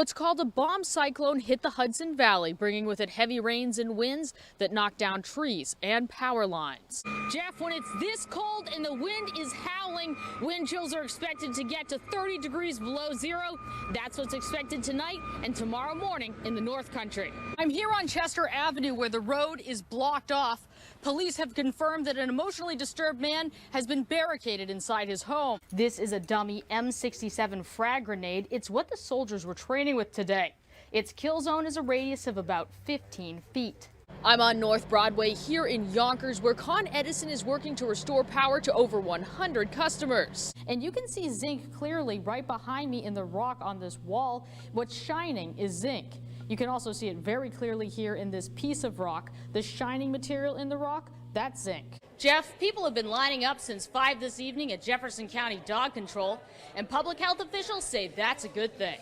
What's called a bomb cyclone hit the Hudson Valley, bringing with it heavy rains and winds that knocked down trees and power lines. Jeff, when it's this cold and the wind is howling, wind chills are expected to get to 30 degrees below zero. That's what's expected tonight and tomorrow morning in the North Country. I'm here on Chester Avenue where the road is blocked off. Police have confirmed that an emotionally disturbed man has been barricaded inside his home. This is a dummy M67 frag grenade. It's what the soldiers were training with today. Its kill zone is a radius of about 15 feet. I'm on North Broadway here in Yonkers, where Con Edison is working to restore power to over 100 customers. And you can see zinc clearly right behind me in the rock on this wall. What's shining is zinc. You can also see it very clearly here in this piece of rock. The shining material in the rock, that's zinc. Jeff, people have been lining up since 5 this evening at Jefferson County Dog Control, and public health officials say that's a good thing.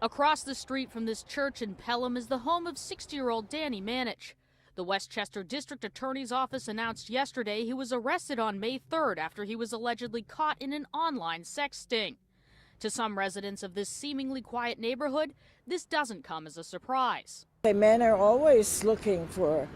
Across the street from this church in Pelham is the home of 60-year-old Danny Manich. The Westchester District Attorney's Office announced yesterday he was arrested on May 3rd after he was allegedly caught in an online sex sting. To some residents of this seemingly quiet neighborhood, this doesn't come as a surprise. Men are always looking for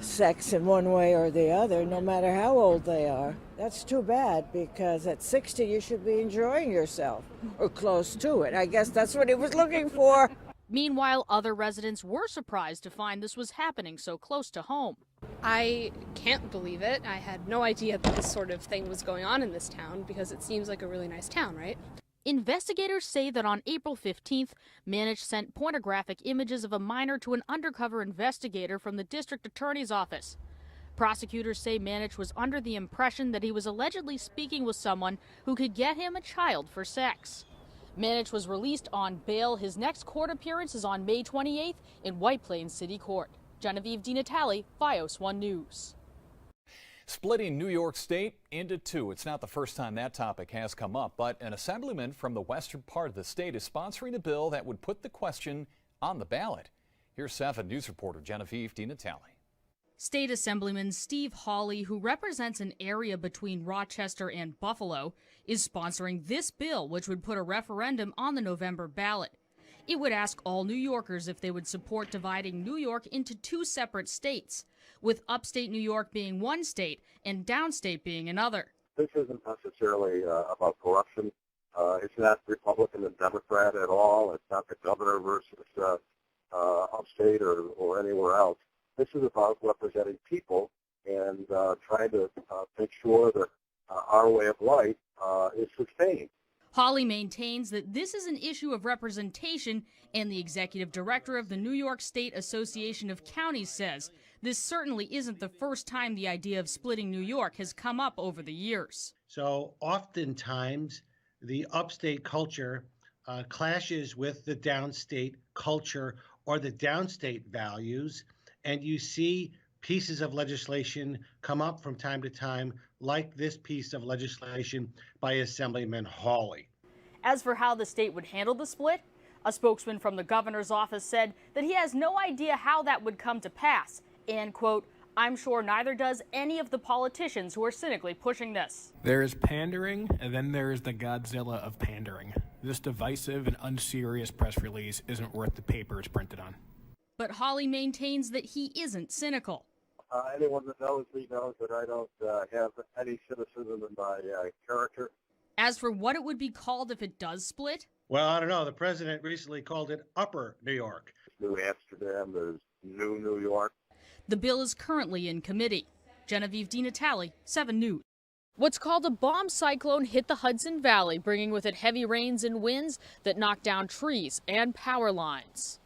sex in one way or the other, no matter how old they are. That's too bad, because at 60 you should be enjoying yourself, or close to it. I guess that's what he was looking for. Meanwhile, other residents were surprised to find this was happening so close to home. I can't believe it. I had no idea that this sort of thing was going on in this town, because it seems like a really nice town, right? Investigators say that on April 15th, Manich sent pornographic images of a minor to an undercover investigator from the district attorney's office. Prosecutors say Manich was under the impression that he was allegedly speaking with someone who could get him a child for sex. Manich was released on bail. His next court appearance is on May 28th in White Plains City Court. Genevieve DiNatale, FiOS 1 News. Splitting New York State into two. It's not the first time that topic has come up, but an assemblyman from the western part of the state is sponsoring a bill that would put the question on the ballot. Here's 7 News reporter Genevieve DiNatale. State Assemblyman Steve Hawley, who represents an area between Rochester and Buffalo, is sponsoring this bill, which would put a referendum on the November ballot. It would ask all New Yorkers if they would support dividing New York into 2 separate states, with upstate New York being one state and downstate being another. This isn't necessarily about corruption. It's not Republican and Democrat at all. It's not the governor versus upstate or anywhere else. This is about representing people and trying to make sure that our way of life is sustained. Hawley maintains that this is an issue of representation, and the executive director of the New York State Association of Counties says this certainly isn't the first time the idea of splitting New York has come up over the years. So oftentimes the upstate culture clashes with the downstate culture or the downstate values, and you see pieces of legislation come up from time to time, like this piece of legislation by Assemblyman Hawley. As for how the state would handle the split, a spokesman from the governor's office said that he has no idea how that would come to pass, and, quote, "I'm sure neither does any of the politicians who are cynically pushing this." There is pandering, and then there is the Godzilla of pandering. This divisive and unserious press release isn't worth the paper it's printed on. But Hawley maintains that he isn't cynical. Anyone that knows me knows that I don't have any cynicism in my character. As for what it would be called if it does split? Well, I don't know. The president recently called it Upper New York. New Amsterdam, there's New New York. The bill is currently in committee. Genevieve DiNatale, 7 News. What's called a bomb cyclone hit the Hudson Valley, bringing with it heavy rains and winds that knocked down trees and power lines.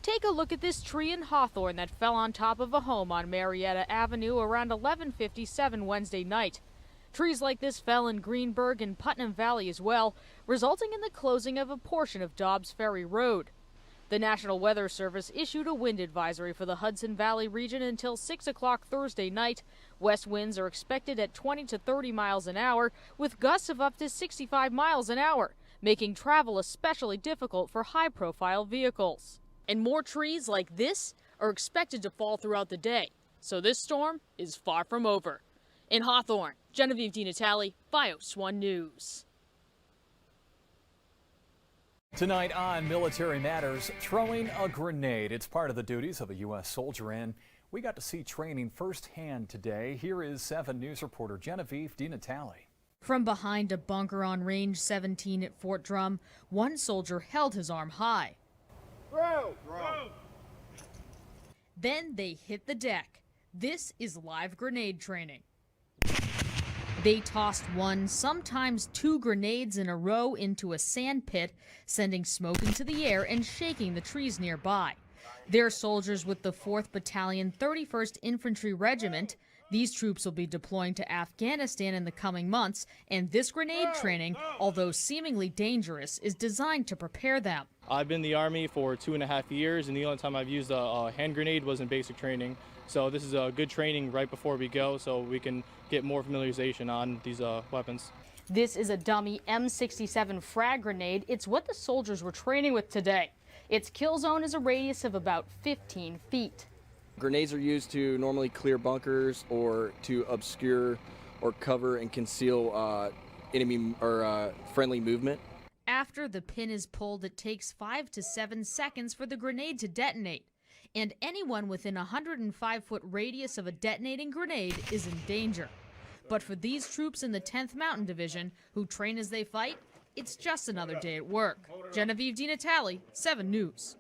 Take a look at this tree in Hawthorne that fell on top of a home on Marietta Avenue around 11:57 Wednesday night. Trees like this fell in Greenburgh and Putnam Valley as well, resulting in the closing of a portion of Dobbs Ferry Road. The National Weather Service issued a wind advisory for the Hudson Valley region until 6 o'clock Thursday night. West winds are expected at 20 to 30 miles an hour, with gusts of up to 65 miles an hour, making travel especially difficult for high-profile vehicles. And more trees like this are expected to fall throughout the day, so this storm is far from over. In Hawthorne, Genevieve DiNatale, FiOS 1 News. Tonight on Military Matters, throwing a grenade. It's part of the duties of a U.S. soldier, and we got to see training firsthand today. Here is 7 News reporter Genevieve DiNatale. From behind a bunker on Range 17 at Fort Drum, one soldier held his arm high. Throw! Then they hit the deck. This is live grenade training. They tossed 1, sometimes 2 grenades in a row into a sand pit, sending smoke into the air and shaking the trees nearby. They're soldiers with the 4th Battalion, 31st Infantry Regiment. These troops will be deploying to Afghanistan in the coming months, and this grenade training, although seemingly dangerous, is designed to prepare them. I've been in the Army for 2.5 years, and the only time I've used a hand grenade was in basic training. So this is a good training right before we go, so we can get more familiarization on these weapons. This is a dummy M67 frag grenade. It's what the soldiers were training with today. Its kill zone is a radius of about 15 feet. Grenades are used to normally clear bunkers or to obscure or cover and conceal enemy or friendly movement. After the pin is pulled, it takes 5 to 7 seconds for the grenade to detonate. And anyone within a 105-foot radius of a detonating grenade is in danger. But for these troops in the 10th Mountain Division, who train as they fight, it's just another day at work. Genevieve DiNatale, 7 News.